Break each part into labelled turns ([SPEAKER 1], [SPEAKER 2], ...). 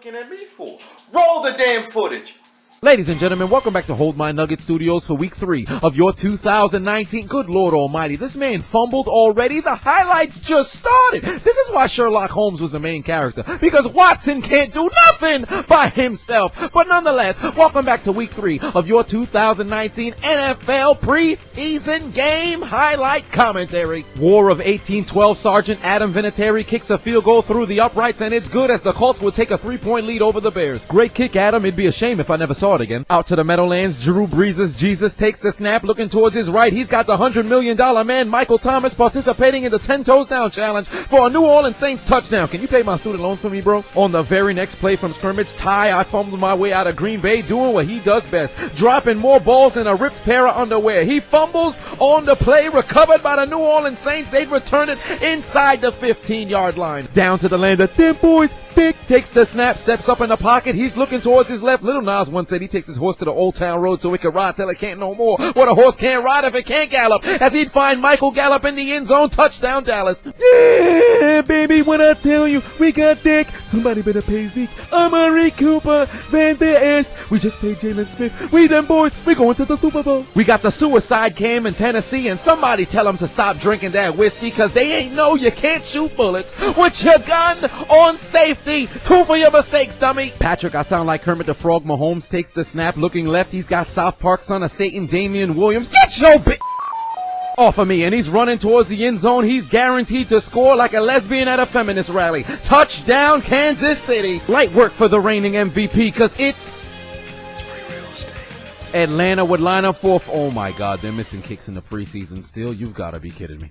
[SPEAKER 1] looking at me for? Roll the damn footage.
[SPEAKER 2] Ladies and gentlemen, welcome back to Hold My Nugget Studios for week 3 of your 2019. Good Lord Almighty, this man fumbled already. The highlights just started. This is why Sherlock Holmes was the main character, because Watson can't do nothing by himself. But nonetheless, welcome back to week 3 of your 2019 NFL preseason game highlight commentary. War of 1812 Sergeant Adam Vinatieri kicks a field goal through the uprights, and it's good as the Colts would take a 3-point lead over the Bears. Great kick, Adam. It'd be a shame if I never saw it again. Out to the Meadowlands, Drew Brees' Jesus takes the snap, looking towards his right. He's got the $100 million man, Michael Thomas, participating in the 10 toes down challenge for a New Orleans Saints touchdown. Can you pay my student loans for me, bro? On the very next play from scrimmage, I fumbled my way out of Green Bay, doing what he does best, dropping more balls than a ripped pair of underwear. He fumbles on the play, recovered by the New Orleans Saints. They return it inside the 15-yard line. Down to the land of them boys. Vic takes the snap, steps up in the pocket. He's looking towards his left. Little Nas once said he takes his horse to the Old Town Road so it can ride till it can't no more. What a horse can't ride if it can't gallop. As he'd find Michael Gallup in the end zone. Touchdown, Dallas.
[SPEAKER 3] Yeah, baby, when I tell you we got Dick, somebody better pay Zeke. Amari Cooper, Van Der Esch. We just paid Jalen Smith. We them boys, we going to the Super Bowl.
[SPEAKER 2] We got the suicide cam in Tennessee, and somebody tell them to stop drinking that whiskey, cause they ain't know you can't shoot bullets with your gun on safety. 2 for your mistakes, dummy. Patrick, I sound like Kermit the Frog. Mahomes takes the snap, looking left. He's got South Park son of Satan, Damian Williams. Get your off of me, and he's running towards the end zone. He's guaranteed to score like a lesbian at a feminist rally. Touchdown, Kansas City. Light work for the reigning MVP, cause it's Atlanta would line up for, oh my God, they're missing kicks in the preseason still. You've got to be kidding me.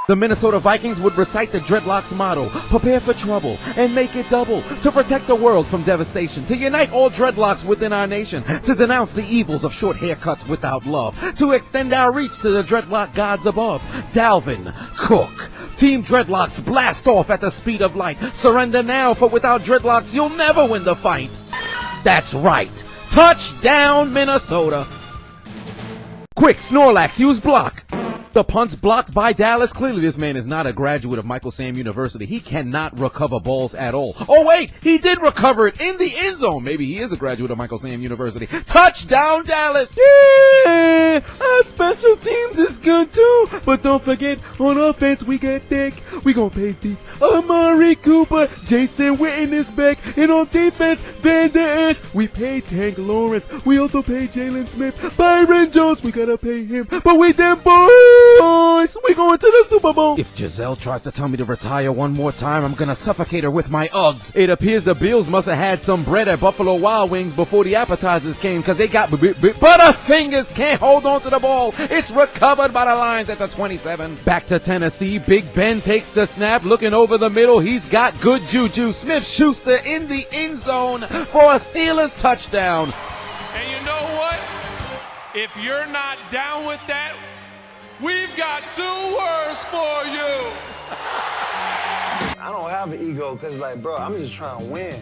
[SPEAKER 2] The Minnesota Vikings would recite the Dreadlocks motto, prepare for trouble and make it double, to protect the world from devastation, to unite all dreadlocks within our nation, to denounce the evils of short haircuts without love, to extend our reach to the dreadlock gods above. Dalvin Cook. Team Dreadlocks blast off at the speed of light. Surrender now, for without dreadlocks you'll never win the fight. That's right. Touchdown, Minnesota. Quick, Snorlax, use block. The punt's blocked by Dallas. Clearly this man is not a graduate of Michael Sam University. He cannot recover balls at all. Oh wait, he did recover it in the end zone. Maybe he is a graduate of Michael Sam University. Touchdown, Dallas.
[SPEAKER 3] Yeah, our special teams is good too. But don't forget, on offense we got Dick. We gonna pay Dick. Amari Cooper, Jason Witten is back. And on defense, Van Der Esch. We paid Tank Lawrence. We also paid Jalen Smith. Byron Jones, we gotta pay him. But we them boys, we going to the Super Bowl.
[SPEAKER 2] If Giselle tries to tell me to retire one more time, I'm gonna suffocate her with my Uggs. It appears the Bills must have had some bread at Buffalo Wild Wings before the appetizers came, cause they got Butterfingers can't hold on to the ball. It's recovered by the Lions at the 27. Back to Tennessee, Big Ben takes the snap, looking over the middle. He's got good juju. Smith-Schuster in the end zone for a Steelers touchdown.
[SPEAKER 4] And you know what? If you're not down with that, we've got 2 words for you.
[SPEAKER 5] I don't have an ego because, like, bro, I'm just trying to win.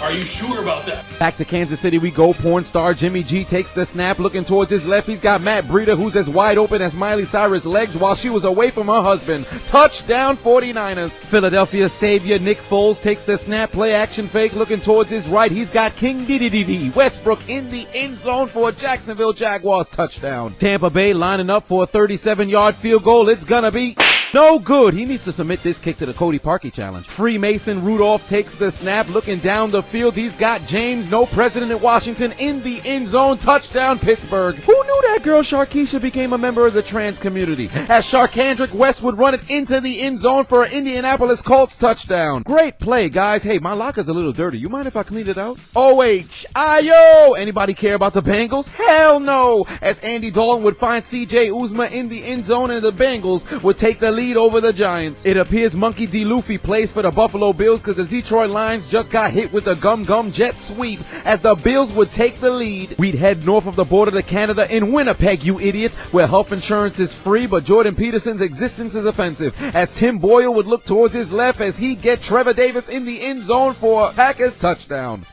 [SPEAKER 4] Are you sure about that?
[SPEAKER 2] Back to Kansas City we go. Porn star Jimmy G takes the snap, looking towards his left. He's got Matt Breida, who's as wide open as Miley Cyrus' legs while she was away from her husband. Touchdown, 49ers. Philadelphia savior Nick Foles takes the snap, play action fake, looking towards his right. He's got King Diddy Westbrook in the end zone for a Jacksonville Jaguars touchdown. Tampa Bay lining up for a 37-yard field goal. It's gonna be no good. He needs to submit this kick to the Cody Parkey challenge. Freemason Rudolph takes the snap, looking down the field. He's got James, no president in Washington, in the end zone. Touchdown, Pittsburgh. Who knew that girl Sharkeisha became a member of the trans community? As Sharkandrick West would run it into the end zone for an Indianapolis Colts touchdown. Great play, guys. Hey, my locker's a little dirty. You mind if I clean it out? OHIO! Anybody care about the Bengals? Hell no! As Andy Dalton would find CJ Uzma in the end zone, and the Bengals would take the lead over the Giants. It appears Monkey D. Luffy plays for the Buffalo Bills because the Detroit Lions just got hit with the Gum jet sweep as the Bills would take the lead. We'd head north of the border to Canada in Winnipeg, you idiots, where health insurance is free but Jordan Peterson's existence is offensive, as Tim Boyle would look towards his left as he'd get Trevor Davis in the end zone for a Packers touchdown.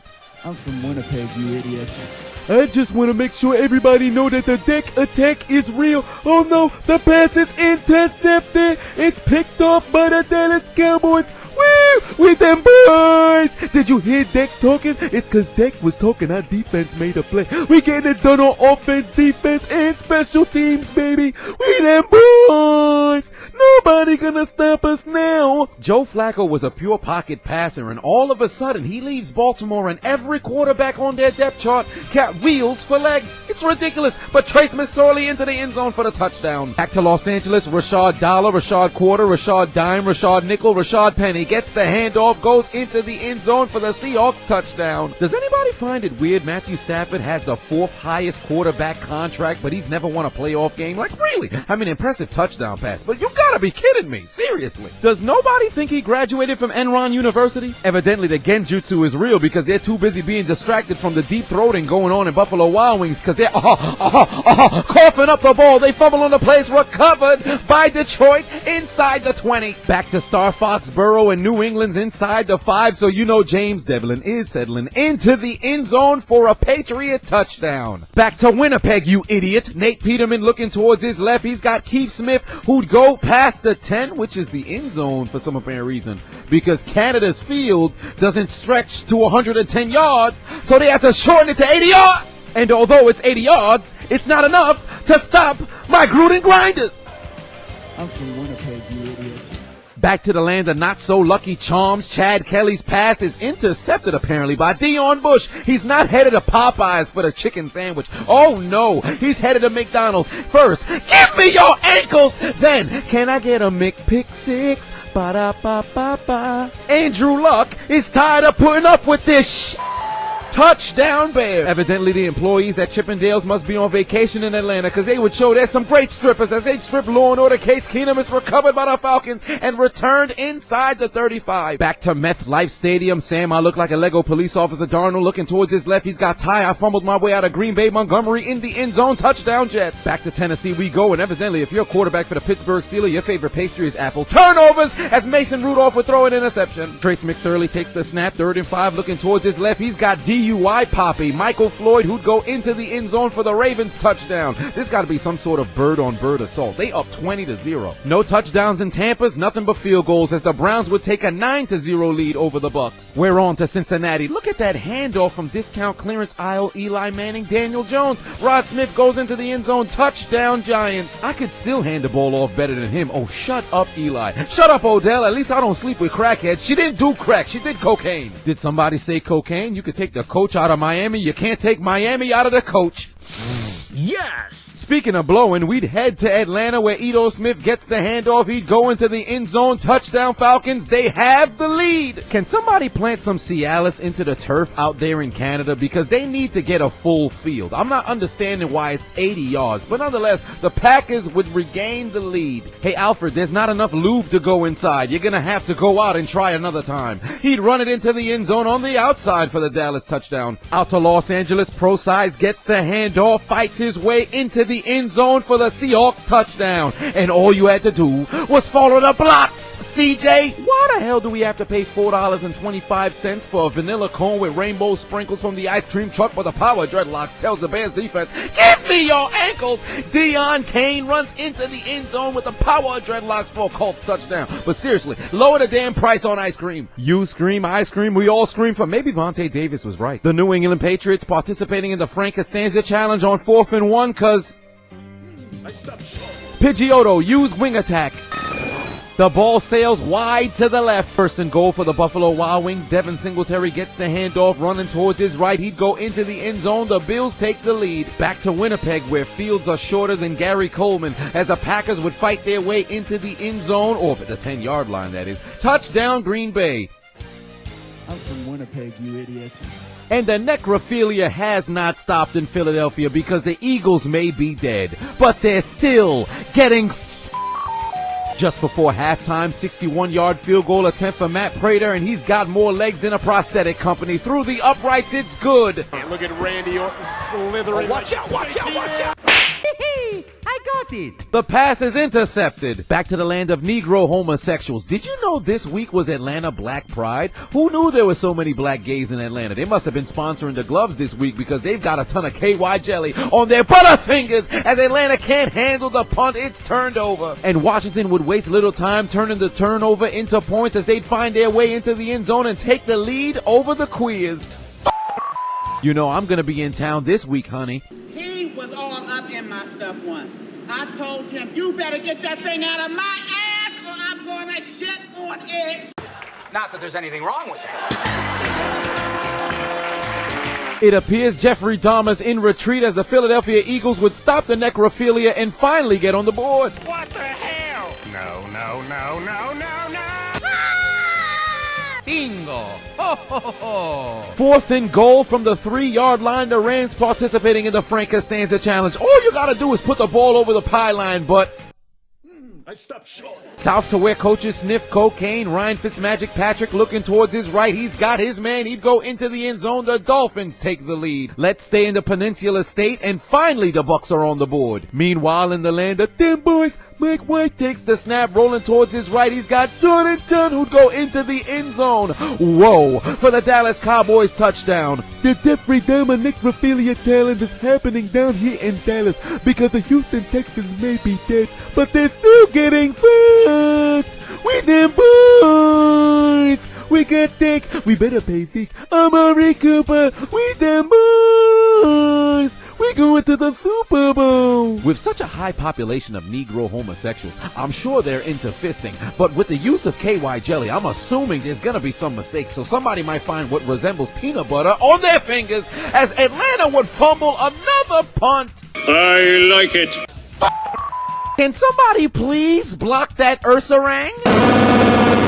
[SPEAKER 3] I'm from Winnipeg, you idiots. I just want to make sure everybody know that the deck attack is real. Oh no, the pass is intercepted. It's picked off by the Dallas Cowboys. Woo! With them boys! Did you hear Deck talking? It's cause Deck was talking, our defense made a play. We getting it done on offense, defense, and special teams, baby. We them boys. Nobody gonna stop us now.
[SPEAKER 2] Joe Flacco was a pure pocket passer, and all of a sudden he leaves Baltimore and every quarterback on their depth chart got wheels for legs. It's ridiculous, but Trace McSorley into the end zone for the touchdown. Back to Los Angeles, Rashad Dollar, Rashad Quarter, Rashad Dime, Rashad Nickel, Rashad Penny gets the handoff, goes into the end zone for the Seahawks touchdown. Does anybody find it weird Matthew Stafford has the 4th highest quarterback contract, but he's never won a playoff game? Like, really? I mean, impressive touchdown pass, but you gotta be kidding me. Seriously. Does nobody think he graduated from Enron University? Evidently, the genjutsu is real because they're too busy being distracted from the deep throating going on in Buffalo Wild Wings because they're coughing up the ball. They fumble on the place, recovered by Detroit inside the 20. Back to Star Foxborough and New England's inside the 5, so you know James Devlin is settling into the end zone for a Patriot touchdown. Back to Winnipeg, you idiot. Nate Peterman looking towards his left. He's got Keith Smith who'd go past the 10, which is the end zone for some apparent reason, because Canada's field doesn't stretch to 110 yards, so they have to shorten it to 80 yards. And although it's 80 yards, it's not enough to stop my Gruden grinders.
[SPEAKER 3] I'm from Winnipeg, you idiots.
[SPEAKER 2] Back to the land of not-so-lucky charms, Chad Kelly's pass is intercepted apparently by Deion Bush. He's not headed to Popeyes for the chicken sandwich. Oh no, he's headed to McDonald's. First, give me your ankles! Then, can I get a McPick-6? Ba-da-ba-ba-ba. Andrew Luck is tired of putting up with this Touchdown Bears. Evidently, the employees at Chippendales must be on vacation in Atlanta because they would show there's some great strippers as they strip Law and Order. Case Keenum is recovered by the Falcons and returned inside the 35. Back to Meth Life Stadium. Sam, I look like a Lego police officer. Darnold looking towards his left. He's got Ty. I fumbled my way out of Green Bay. Montgomery in the end zone. Touchdown Jets. Back to Tennessee we go, and evidently, if you're a quarterback for the Pittsburgh Steelers, your favorite pastry is apple. Turnovers as Mason Rudolph would throw an interception. Trace McSorley takes the snap. 3rd and 5 looking towards his left. He's got DUI Poppy. Michael Floyd who'd go into the end zone for the Ravens touchdown. This got to be some sort of bird-on-bird assault. They up 20-0. No touchdowns in Tampa's, nothing but field goals as the Browns would take a 9-0 lead over the Bucks. We're on to Cincinnati. Look at that handoff from discount clearance aisle. Eli Manning, Daniel Jones. Rod Smith goes into the end zone. Touchdown Giants. I could still hand the ball off better than him. Oh, shut up, Eli. Shut up, Odell. At least I don't sleep with crackheads. She didn't do crack. She did cocaine. Did somebody say cocaine? You could take the coach out of Miami. You can't take Miami out of the coach.
[SPEAKER 5] Yes!
[SPEAKER 2] Speaking of blowing, we'd head to Atlanta where Ito Smith gets the handoff. He'd go into the end zone. Touchdown Falcons. They have the lead. Can somebody plant some Cialis into the turf out there in Canada? Because they need to get a full field. I'm not understanding why it's 80 yards. But nonetheless, the Packers would regain the lead. Hey, Alfred, there's not enough lube to go inside. You're going to have to go out and try another time. He'd run it into the end zone on the outside for the Dallas touchdown. Out to Los Angeles, Pro-Size gets the handoff, fights his way into the end zone for the Seahawks touchdown. And all you had to do was follow the blocks, CJ. Why the hell do we have to pay $4.25 for a vanilla cone with rainbow sprinkles from the ice cream truck for the power dreadlocks? Tells the Bears defense, give me your ankles. Deion Kane runs into the end zone with the power dreadlocks for a Colts touchdown. But seriously, lower the damn price on ice cream. You scream, I scream, we all scream for maybe Vontae Davis was right. The New England Patriots participating in the Frank Costanza challenge on 4th and 1 cause Pidgeotto use wing attack. The ball sails wide to the left. 1st and goal for the Buffalo Wild Wings. Devin Singletary gets the handoff, running towards his right. He'd go into the end zone. The Bills take the lead. Back to Winnipeg, where fields are shorter than Gary Coleman, as the Packers would fight their way into the end zone, or the 10-yard line, that is. Touchdown Green Bay.
[SPEAKER 3] I'm from Winnipeg, you idiots.
[SPEAKER 2] And the necrophilia has not stopped in Philadelphia because the Eagles may be dead, but they're still getting just before halftime. 61-yard field goal attempt for Matt Prater, and he's got more legs than a prosthetic company. Through the uprights, it's good.
[SPEAKER 4] Look at Randy Orton slithering.
[SPEAKER 5] Watch out, watch out, watch out!
[SPEAKER 6] I got
[SPEAKER 3] it.
[SPEAKER 2] The pass is intercepted. Back to the land of Negro homosexuals. Did you know this week was Atlanta Black Pride? Who knew there were so many black gays in Atlanta? They must have been sponsoring the gloves this week because they've got a ton of KY jelly on their butterfingers as Atlanta can't handle the punt. It's turned over. And Washington would waste little time turning the turnover into points as they'd find their way into the end zone and take the lead over the Queers. You know I'm gonna be in town this week, honey.
[SPEAKER 6] He was all up in my stuff once. I told him, you better get that thing out of my ass or I'm gonna shit on it.
[SPEAKER 7] Not that there's anything wrong with that.
[SPEAKER 2] It appears Jeffrey Dahmer's in retreat as the Philadelphia Eagles would stop the necrophilia and finally get on the board.
[SPEAKER 7] What the hell? No, no, no, no, no, no.
[SPEAKER 4] Bingo. Ho, ho, ho.
[SPEAKER 2] 4th and goal from the 3-yard line. The Rams participating in the Frank Costanza Challenge. All you gotta do is put the ball over the pylon, but
[SPEAKER 5] I stopped short.
[SPEAKER 2] south to where coaches sniff cocaine. Ryan Fitzmagic Patrick looking towards his right. He's got his man. He'd go into the end zone. The Dolphins take the lead. Let's stay in the Peninsula State, and finally the Bucks are on the board. Meanwhile, in the land of them boys, Mike White takes the snap, rolling towards his right. He's got Jordan Dunn who'd go into the end zone. Whoa, for the Dallas Cowboys touchdown.
[SPEAKER 3] The Jeffrey Dahmer necrophilia talent is happening down here in Dallas because the Houston Texans may be dead, but they're still getting fucked. We them boys. We got Dick. We better pay Zeke. Amari Cooper. We them boys. We going to the Super Bowl.
[SPEAKER 2] With such a high population of Negro homosexuals, I'm sure they're into fisting. But with the use of KY jelly, I'm assuming there's gonna be some mistakes. So somebody might find what resembles peanut butter on their fingers as Atlanta would fumble another punt.
[SPEAKER 8] I like it.
[SPEAKER 2] Can somebody please block that Ursarang?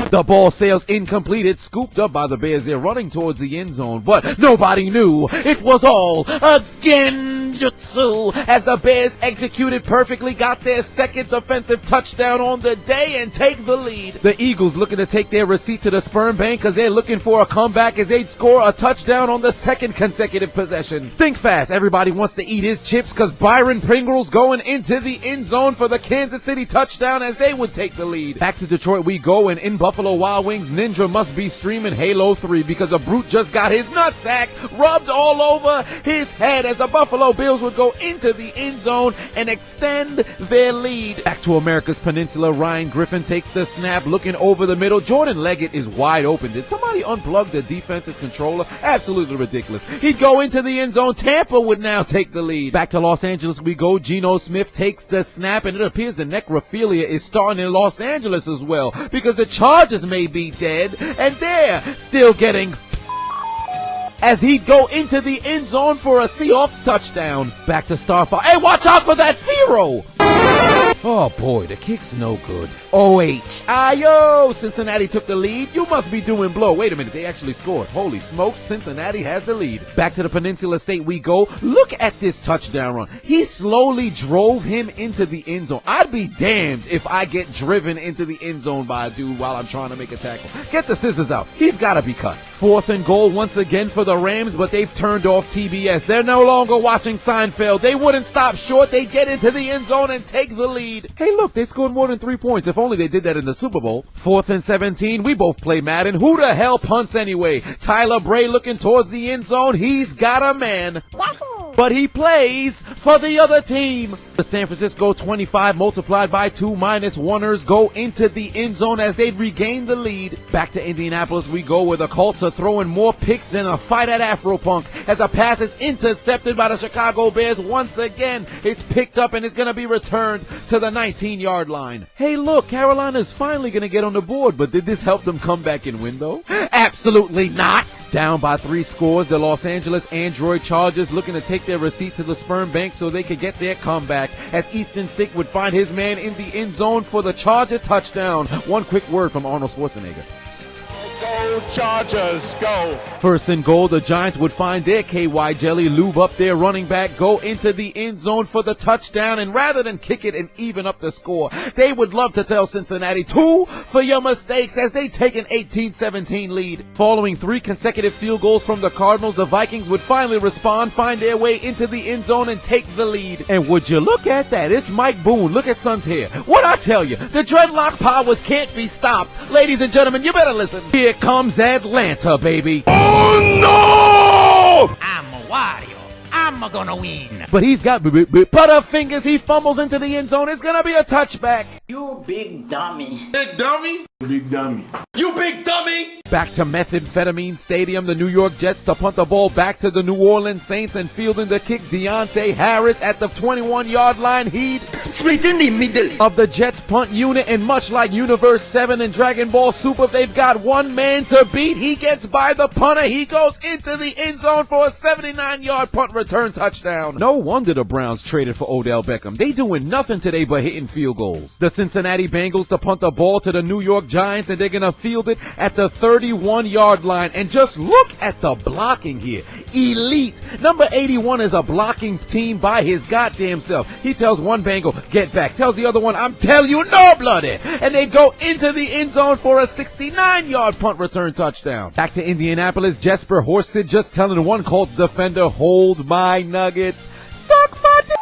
[SPEAKER 2] The ball sails incomplete. It's scooped up by the Bears. They're running towards the end zone, but nobody knew it was all a genjutsu as the Bears executed perfectly, got their second defensive touchdown on the day and take the lead. The Eagles looking to take their receipt to the sperm bank because they're looking for a comeback as they'd score a touchdown on the second consecutive possession. Think fast. Everybody wants to eat his chips because Byron Pringle's going into the end zone for the Kansas City touchdown as they would take the lead. Back to Detroit we go, and in Buffalo Wild Wings, Ninja must be streaming Halo 3 because a brute just got his nutsack rubbed all over his head as the Buffalo Bills would go into the end zone and extend their lead. Back to America's Peninsula, Ryan Griffin takes the snap, looking over the middle. Jordan Leggett is wide open. Did somebody unplug the defense's controller? Absolutely ridiculous. He'd go into the end zone. Tampa would now take the lead. Back to Los Angeles we go. Geno Smith takes the snap, and it appears the necrophilia is starting in Los Angeles as well because the Chargers may be dead and they're still getting as he'd go into the end zone for a Seahawks touchdown. Back to Starfire. Hey, watch out for that Firo! Oh boy, the kick's no good. OHIO! Cincinnati took the lead. You must be doing blow. Wait a minute, they actually scored. Holy smokes, Cincinnati has the lead. Back to the Peninsula State we go. Look at this touchdown run. He slowly drove him into the end zone. I'd be damned if I get driven into the end zone by a dude while I'm trying to make a tackle. Get the scissors out. He's gotta be cut. 4th and goal once again for the Rams, but they've turned off TBS. They're no longer watching Seinfeld. They wouldn't stop short. They get into the end zone and take the lead. Hey look, they scored more than 3 points. If only they did that in the Super Bowl. 4th and 17, we both play Madden. Who the hell punts anyway? Tyler Bray looking towards the end zone. He's got a man. But he plays for the other team. The San Francisco 25 multiplied by 2 minus oneers go into the end zone as they regain the lead. Back to Indianapolis we go, where the Colts are throwing more picks than a fight at Afropunk as a pass is intercepted by the Chicago Bears once again. It's picked up and it's going to be returned to the 19-yard line. Hey look, Carolina's finally going to get on the board, but did this help them come back and win though? Absolutely not. Down by 3 scores, the Los Angeles Android Chargers looking to take their receipt to the sperm bank so they could get their comeback as Easton Stick would find his man in the end zone for the Charger touchdown. One quick word from Arnold Schwarzenegger.
[SPEAKER 5] Go
[SPEAKER 7] Go Chargers, go.
[SPEAKER 2] First and goal, the Giants would find their KY jelly, lube up their running back, go into the end zone for the touchdown, and rather than kick it and even up the score, they would love to tell Cincinnati 2 for your mistakes as they take an 18-17 lead. Following 3 consecutive field goals from the Cardinals, the Vikings would finally respond, find their way into the end zone, and take the lead. And would you look at that? It's Mike Boone. Look at Son's hair. What I tell you, the dreadlock powers can't be stopped. Ladies and gentlemen, you better listen. Here comes Atlanta, baby.
[SPEAKER 7] Oh no!
[SPEAKER 8] I'm a Wario. I'm gonna win.
[SPEAKER 2] But he's got butterfingers. He fumbles into the end zone. It's gonna be a touchback.
[SPEAKER 6] You big dummy.
[SPEAKER 1] Big dummy?
[SPEAKER 3] Big dummy.
[SPEAKER 1] You big dummy!
[SPEAKER 2] Back to Methamphetamine Stadium, the New York Jets to punt the ball back to the New Orleans Saints, and fielding the kick, Deontay Harris at the 21-yard line. He'd
[SPEAKER 9] split in the middle
[SPEAKER 2] of the Jets punt unit, and much like Universe 7 and Dragon Ball Super, they've got one man to beat. He gets by the punter. He goes into the end zone for a 79-yard punt return touchdown. No wonder the Browns traded for Odell Beckham. They doing nothing today but hitting field goals. The Cincinnati Bengals to punt the ball to the New York Giants, and they're gonna field it at the 31-yard line. And just look at the blocking here. Elite. Number 81 is a blocking team by his goddamn self. He tells one Bengal, get back. Tells the other one, I'm telling you, no bloody. And they go into the end zone for a 69-yard punt return touchdown. Back to Indianapolis, Jesper Horsted just telling one Colts defender, hold my nuggets. Suck my dick.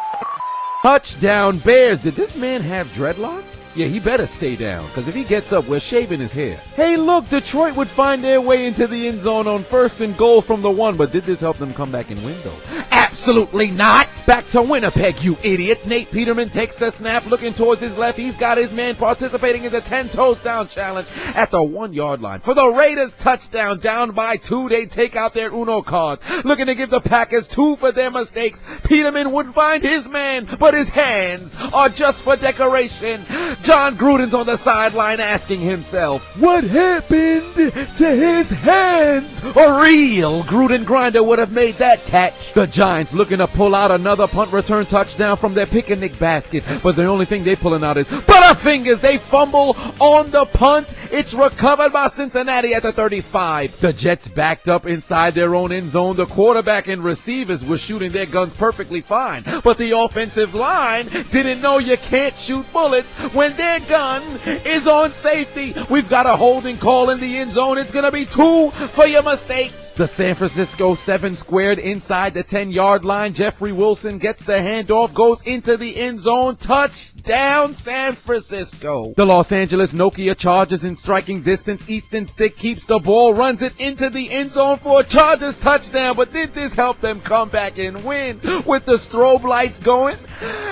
[SPEAKER 2] Touchdown Bears. Did this man have dreadlocks? Yeah, he better stay down, because if he gets up, we're shaving his hair. Hey, look, Detroit would find their way into the end zone on first and goal from the 1, but did this help them come back and win, though? Absolutely not! Back to Winnipeg, you idiot. Nate Peterman takes the snap, looking towards his left. He's got his man participating in the 10 toes down challenge at the 1-yard line. For the Raiders, touchdown, down by 2. They take out their Uno cards, looking to give the Packers 2 for their mistakes. Peterman would find his man, but his hands are just for decoration. John Gruden's on the sideline asking himself, what happened to his hands? A real Gruden grinder would have made that catch. The Giants looking to pull out another punt return touchdown from their picnic basket, but the only thing they're pulling out is butterfingers. They fumble on the punt. It's recovered by Cincinnati at the 35. The Jets backed up inside their own end zone. The quarterback and receivers were shooting their guns perfectly fine, but the offensive line didn't know you can't shoot bullets when their gun is on safety. We've got a holding call in the end zone. It's gonna be 2 for your mistakes. The San Francisco 7 squared inside the 10-yard line. Jeffrey Wilson gets the handoff, goes into the end zone. Touchdown, San Francisco. The Los Angeles Nokia Chargers in striking distance. Easton Stick keeps the ball, runs it into the end zone for a Chargers touchdown. But did this help them come back and win with the strobe lights going?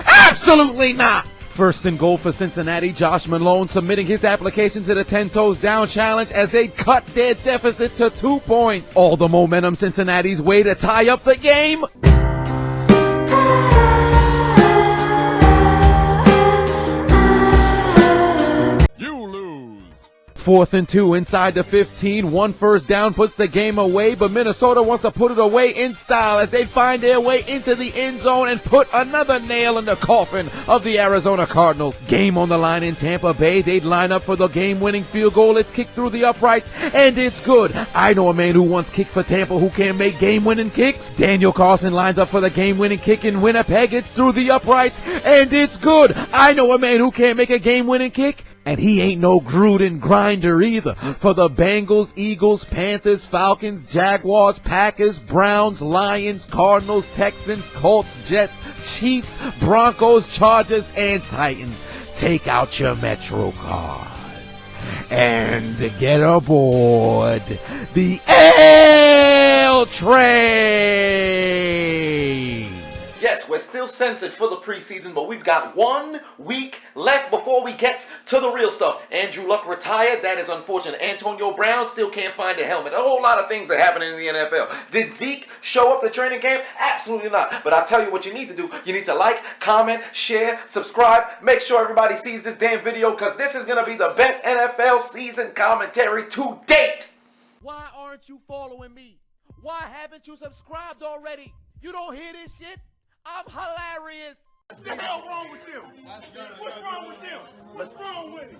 [SPEAKER 2] Absolutely not. First and goal for Cincinnati, Josh Malone submitting his application to the 10 toes down challenge as they cut their deficit to 2 points. All the momentum Cincinnati's way to tie up the game.
[SPEAKER 7] You lose.
[SPEAKER 2] 4th and 2 inside the 15. 1 first down puts the game away, but Minnesota wants to put it away in style as they find their way into the end zone and put another nail in the coffin of the Arizona Cardinals. Game on the line in Tampa Bay. They'd line up for the game-winning field goal. It's kicked through the uprights, and it's good. I know a man who once kicked for Tampa who can make game-winning kicks. Daniel Carlson lines up for the game-winning kick in Winnipeg. It's through the uprights, and it's good. I know a man who can't make a game-winning kick, and he ain't no Gruden grinder either. For the Bengals, Eagles, Panthers, Falcons, Jaguars, Packers, Browns, Lions, Cardinals, Texans, Colts, Jets, Chiefs, Broncos, Chargers, and Titans. Take out your Metro cards and get aboard the L train.
[SPEAKER 1] Yes, we're still censored for the preseason, but we've got 1 week left before we get to the real stuff. Andrew Luck retired. That is unfortunate. Antonio Brown still can't find a helmet. A whole lot of things are happening in the NFL. Did Zeke show up to training camp? Absolutely not. But I'll tell you what you need to do. You need to like, comment, share, subscribe. Make sure everybody sees this damn video because this is going to be the best NFL season commentary to date.
[SPEAKER 2] Why aren't you following me? Why haven't you subscribed already? You don't hear this shit? I'm hilarious.
[SPEAKER 3] What the hell wrong with them? What's wrong with them? What's wrong with it?